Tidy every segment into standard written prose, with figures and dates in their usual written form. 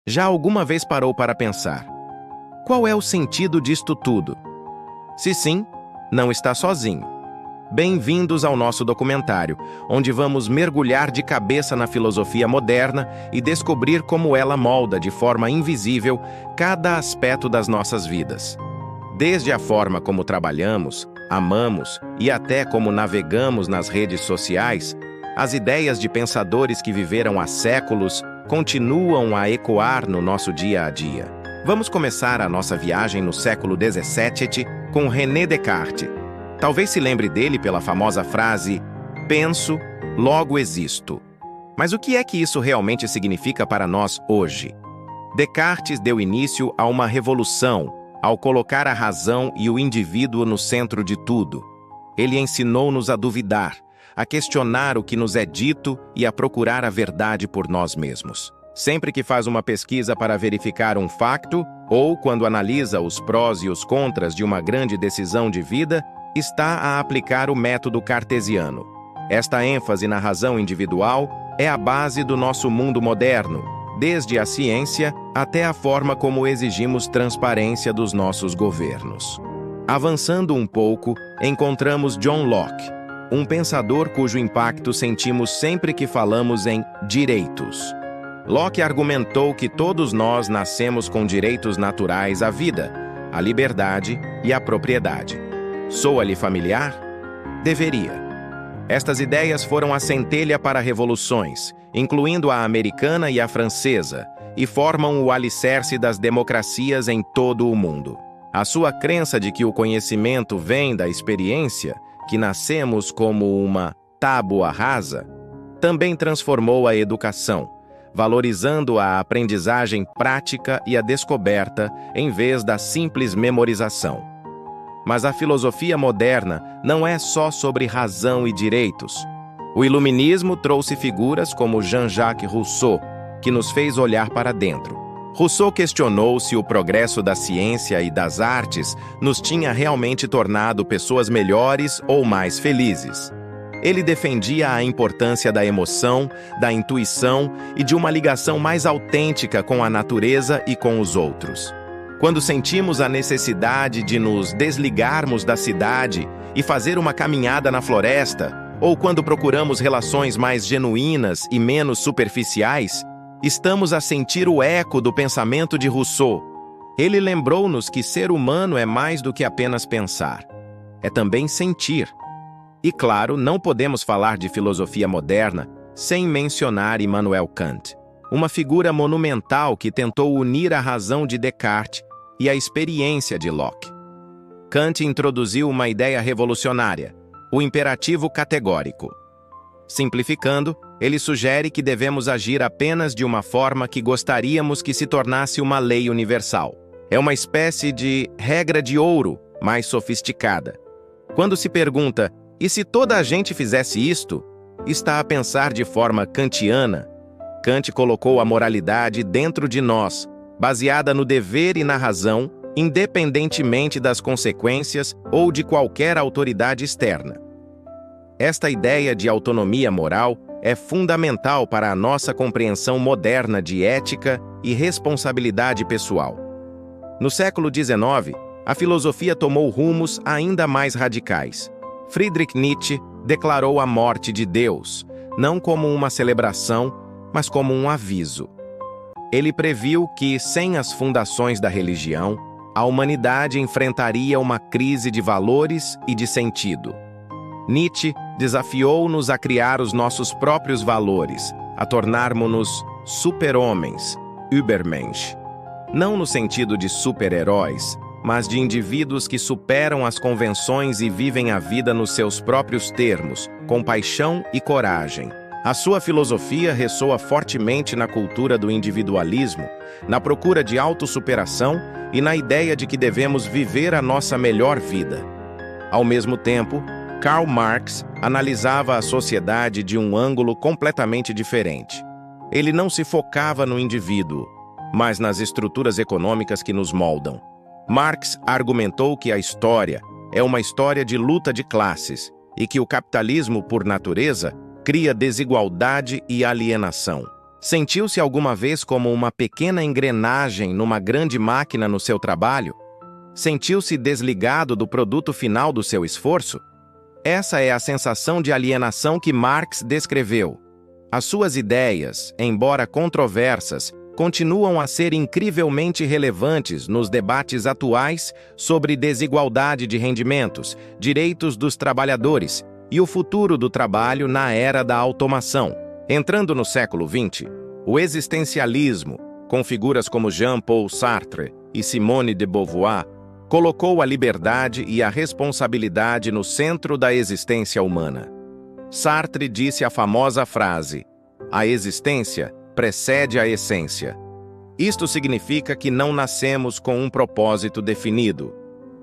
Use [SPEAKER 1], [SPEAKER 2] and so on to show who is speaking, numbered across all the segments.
[SPEAKER 1] Já alguma vez parou para pensar: qual é o sentido disto tudo? Se sim, não está sozinho. Bem-vindos ao nosso documentário, onde vamos mergulhar de cabeça na filosofia moderna e descobrir como ela molda de forma invisível cada aspecto das nossas vidas. Desde a forma como trabalhamos, amamos e até como navegamos nas redes sociais, as ideias de pensadores que viveram há séculos continuam a ecoar no nosso dia a dia. Vamos começar a nossa viagem no século XVII com René Descartes. Talvez se lembre dele pela famosa frase "penso, logo existo". Mas o que é que isso realmente significa para nós hoje? Descartes deu início a uma revolução ao colocar a razão e o indivíduo no centro de tudo. Ele ensinou-nos a duvidar, a questionar o que nos é dito e a procurar a verdade por nós mesmos. Sempre que faz uma pesquisa para verificar um facto, ou quando analisa os prós e os contras de uma grande decisão de vida, está a aplicar o método cartesiano. Esta ênfase na razão individual é a base do nosso mundo moderno, desde a ciência até a forma como exigimos transparência dos nossos governos. Avançando um pouco, encontramos John Locke, um pensador cujo impacto sentimos sempre que falamos em direitos. Locke argumentou que todos nós nascemos com direitos naturais à vida, à liberdade e à propriedade. Soa-lhe familiar? Deveria. Estas ideias foram a centelha para revoluções, incluindo a americana e a francesa, e formam o alicerce das democracias em todo o mundo. A sua crença de que o conhecimento vem da experiência, que nascemos como uma tábua rasa, também transformou a educação, valorizando a aprendizagem prática e a descoberta em vez da simples memorização. Mas a filosofia moderna não é só sobre razão e direitos. O iluminismo trouxe figuras como Jean-Jacques Rousseau, que nos fez olhar para dentro. Rousseau questionou se o progresso da ciência e das artes nos tinha realmente tornado pessoas melhores ou mais felizes. Ele defendia a importância da emoção, da intuição e de uma ligação mais autêntica com a natureza e com os outros. Quando sentimos a necessidade de nos desligarmos da cidade e fazer uma caminhada na floresta, ou quando procuramos relações mais genuínas e menos superficiais, estamos a sentir o eco do pensamento de Rousseau. Ele lembrou-nos que ser humano é mais do que apenas pensar, é também sentir. E claro, não podemos falar de filosofia moderna sem mencionar Immanuel Kant, uma figura monumental que tentou unir a razão de Descartes e a experiência de Locke. Kant introduziu uma ideia revolucionária, o imperativo categórico. Simplificando, ele sugere que devemos agir apenas de uma forma que gostaríamos que se tornasse uma lei universal. É uma espécie de regra de ouro, mais sofisticada. Quando se pergunta, e se toda a gente fizesse isto? Está a pensar de forma kantiana. Kant colocou a moralidade dentro de nós, baseada no dever e na razão, independentemente das consequências ou de qualquer autoridade externa. Esta ideia de autonomia moral é fundamental para a nossa compreensão moderna de ética e responsabilidade pessoal. No século XIX, a filosofia tomou rumos ainda mais radicais. Friedrich Nietzsche declarou a morte de Deus, não como uma celebração, mas como um aviso. Ele previu que, sem as fundações da religião, a humanidade enfrentaria uma crise de valores e de sentido. Nietzsche desafiou-nos a criar os nossos próprios valores, a tornarmos-nos super-homens, Übermensch. Não no sentido de super-heróis, mas de indivíduos que superam as convenções e vivem a vida nos seus próprios termos, com paixão e coragem. A sua filosofia ressoa fortemente na cultura do individualismo, na procura de autossuperação e na ideia de que devemos viver a nossa melhor vida. Ao mesmo tempo, Karl Marx analisava a sociedade de um ângulo completamente diferente. Ele não se focava no indivíduo, mas nas estruturas econômicas que nos moldam. Marx argumentou que a história é uma história de luta de classes e que o capitalismo, por natureza, cria desigualdade e alienação. Sentiu-se alguma vez como uma pequena engrenagem numa grande máquina no seu trabalho? Sentiu-se desligado do produto final do seu esforço? Essa é a sensação de alienação que Marx descreveu. As suas ideias, embora controversas, continuam a ser incrivelmente relevantes nos debates atuais sobre desigualdade de rendimentos, direitos dos trabalhadores e o futuro do trabalho na era da automação. Entrando no século XX, o existencialismo, com figuras como Jean-Paul Sartre e Simone de Beauvoir, colocou a liberdade e a responsabilidade no centro da existência humana. Sartre disse a famosa frase: "A existência precede a essência". Isto significa que não nascemos com um propósito definido.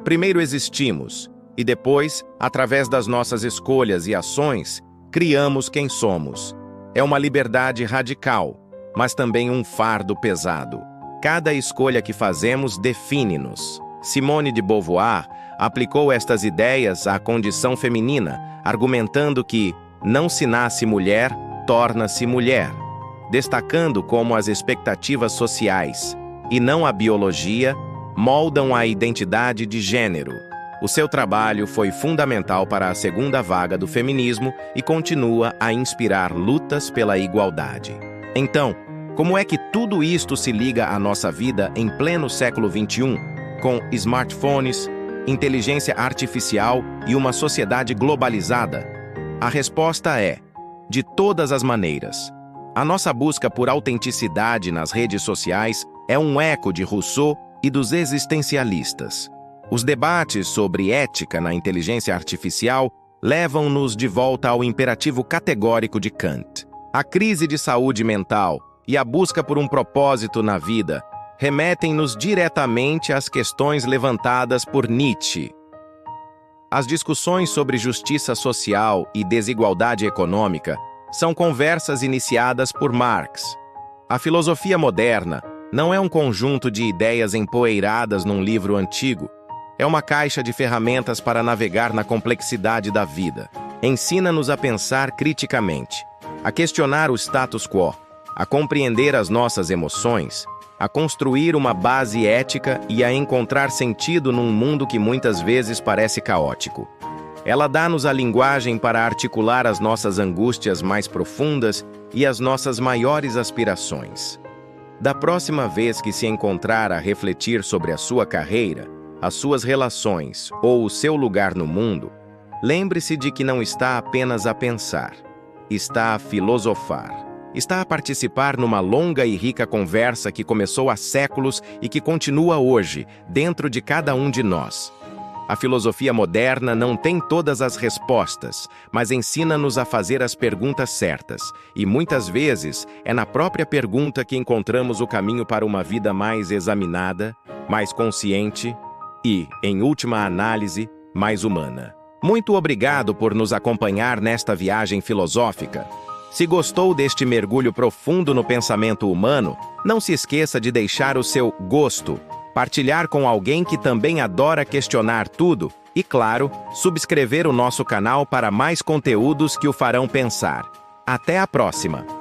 [SPEAKER 1] Primeiro existimos, e depois, através das nossas escolhas e ações, criamos quem somos. É uma liberdade radical, mas também um fardo pesado. Cada escolha que fazemos define-nos. Simone de Beauvoir aplicou estas ideias à condição feminina, argumentando que não se nasce mulher, torna-se mulher, destacando como as expectativas sociais, e não a biologia, moldam a identidade de gênero. O seu trabalho foi fundamental para a segunda vaga do feminismo e continua a inspirar lutas pela igualdade. Então, como é que tudo isto se liga à nossa vida em pleno século XXI, com smartphones, inteligência artificial e uma sociedade globalizada? A resposta é: de todas as maneiras. A nossa busca por autenticidade nas redes sociais é um eco de Rousseau e dos existencialistas. Os debates sobre ética na inteligência artificial levam-nos de volta ao imperativo categórico de Kant. A crise de saúde mental e a busca por um propósito na vida remetem-nos diretamente às questões levantadas por Nietzsche. As discussões sobre justiça social e desigualdade econômica são conversas iniciadas por Marx. A filosofia moderna não é um conjunto de ideias empoeiradas num livro antigo. É uma caixa de ferramentas para navegar na complexidade da vida. Ensina-nos a pensar criticamente, a questionar o status quo, a compreender as nossas emoções, a construir uma base ética e a encontrar sentido num mundo que muitas vezes parece caótico. Ela dá-nos a linguagem para articular as nossas angústias mais profundas e as nossas maiores aspirações. Da próxima vez que se encontrar a refletir sobre a sua carreira, as suas relações ou o seu lugar no mundo, lembre-se de que não está apenas a pensar, está a filosofar, está a participar numa longa e rica conversa que começou há séculos e que continua hoje, dentro de cada um de nós. A filosofia moderna não tem todas as respostas, mas ensina-nos a fazer as perguntas certas, e muitas vezes é na própria pergunta que encontramos o caminho para uma vida mais examinada, mais consciente e, em última análise, mais humana. Muito obrigado por nos acompanhar nesta viagem filosófica. Se gostou deste mergulho profundo no pensamento humano, não se esqueça de deixar o seu gosto, partilhar com alguém que também adora questionar tudo e, claro, subscrever o nosso canal para mais conteúdos que o farão pensar. Até a próxima!